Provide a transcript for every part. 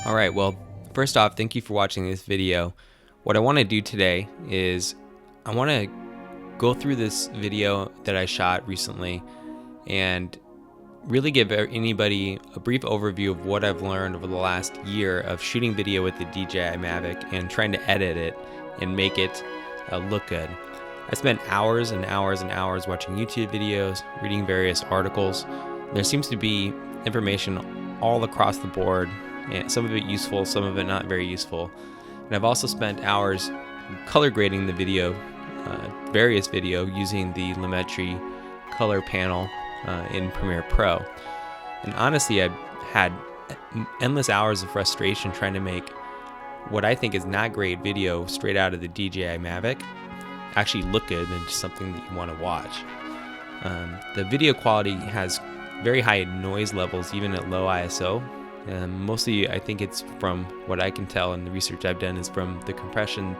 Alright, well, first off, thank you for watching this video. What I want to do today is I want to go through this video that I shot recently and really give anybody a brief overview of what I've learned over the last year of shooting video with the DJI Mavic and trying to edit it and make it look good. I spent hours and hours and hours watching YouTube videos, reading various articles. There seems to be information all across the board, and some of it useful, some of it not very useful. And I've also spent hours color grading the video, various video, using the Lumetri Color Panel in Premiere Pro. And honestly, I've had endless hours of frustration trying to make what I think is not great video straight out of the DJI Mavic actually look good and just something that you want to watch. The video quality has very high noise levels even at low ISO. Mostly I think it's from what I can tell, and the research I've done is from the compression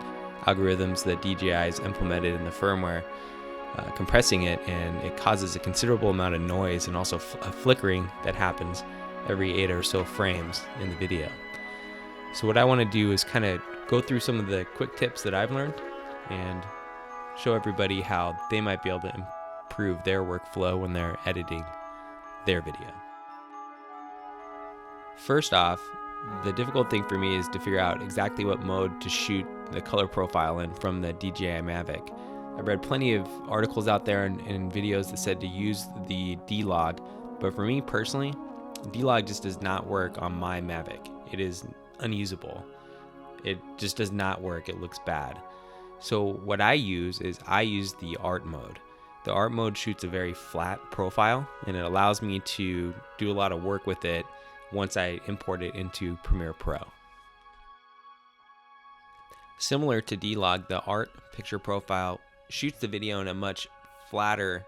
algorithms that DJI has implemented in the firmware, compressing it, and it causes a considerable amount of noise and also a flickering that happens every 8 or so frames in the video. So what I want to do is kind of go through some of the quick tips that I've learned and show everybody how they might be able to improve their workflow when they're editing their video. First off, the difficult thing for me is to figure out exactly what mode to shoot the color profile in from the DJI Mavic. I've read plenty of articles out there and videos that said to use the D-Log, but for me personally, D-Log just does not work on my Mavic. It is unusable. It just does not work. It looks bad. So what I use is the art mode. The art mode shoots a very flat profile, and it allows me to do a lot of work with it once I import it into Premiere Pro. Similar to D-Log, the art picture profile shoots the video in a much flatter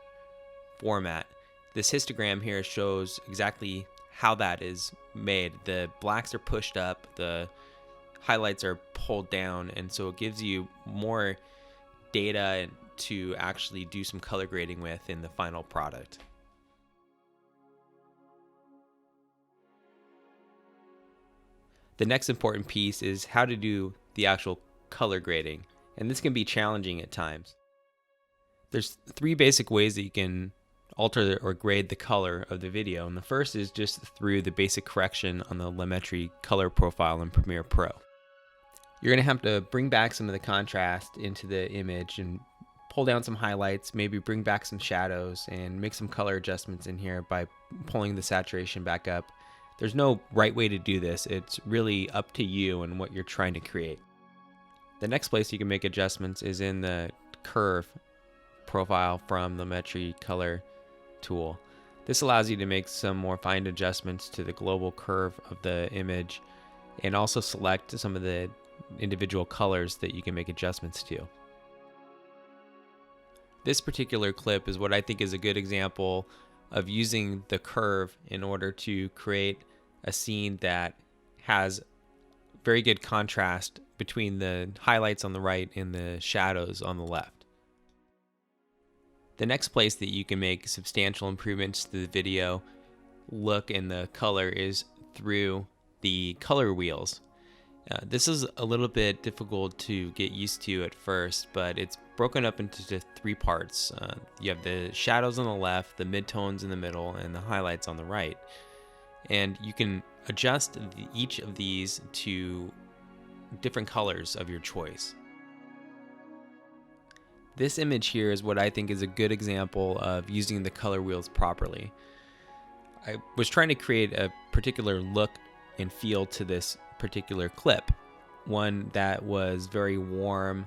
format. This histogram here shows exactly how that is made. The blacks are pushed up, the highlights are pulled down, and so it gives you more data to actually do some color grading with in the final product. The next important piece is how to do the actual color grading, and this can be challenging at times. There's 3 basic ways that you can alter or grade the color of the video, and the first is just through the basic correction on the Lumetri color profile in Premiere Pro. You're going to have to bring back some of the contrast into the image and pull down some highlights, maybe bring back some shadows and make some color adjustments in here by pulling the saturation back up. There's no right way to do this. It's really up to you and what you're trying to create. The next place you can make adjustments is in the curve profile from the Lumetri Color tool. This allows you to make some more fine adjustments to the global curve of the image and also select some of the individual colors that you can make adjustments to. This particular clip is what I think is a good example of using the curve in order to create a scene that has very good contrast between the highlights on the right and the shadows on the left. The next place that you can make substantial improvements to the video look and the color is through the color wheels. This is a little bit difficult to get used to at first, but it's broken up into 3 parts. You have the shadows on the left, the midtones in the middle, and the highlights on the right. And you can adjust each of these to different colors of your choice. This image here is what I think is a good example of using the color wheels properly. I was trying to create a particular look and feel to this particular clip, one that was very warm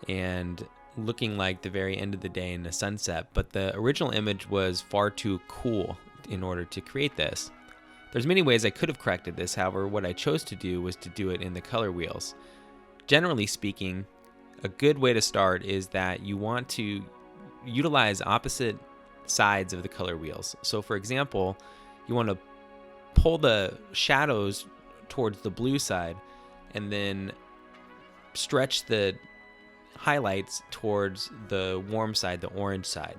and looking like the very end of the day in the sunset, but the original image was far too cool in order to create this. There's many ways I could have corrected this, however, what I chose to do was to do it in the color wheels. Generally speaking, a good way to start is that you want to utilize opposite sides of the color wheels. So for example, you want to pull the shadows towards the blue side and then stretch the highlights towards the warm side, the orange side.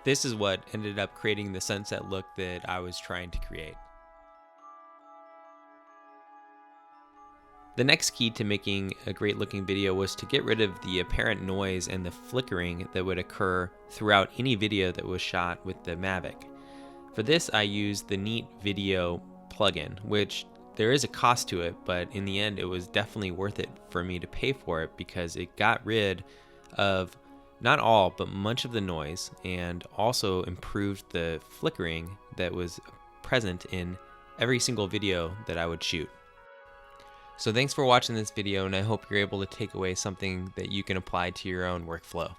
This is what ended up creating the sunset look that I was trying to create. The next key to making a great looking video was to get rid of the apparent noise and the flickering that would occur throughout any video that was shot with the Mavic. For this, I used the NeatVideo plugin, which there is a cost to it, but in the end it was definitely worth it for me to pay for it because it got rid of not all, but much of the noise and also improved the flickering that was present in every single video that I would shoot. So thanks for watching this video, and I hope you're able to take away something that you can apply to your own workflow.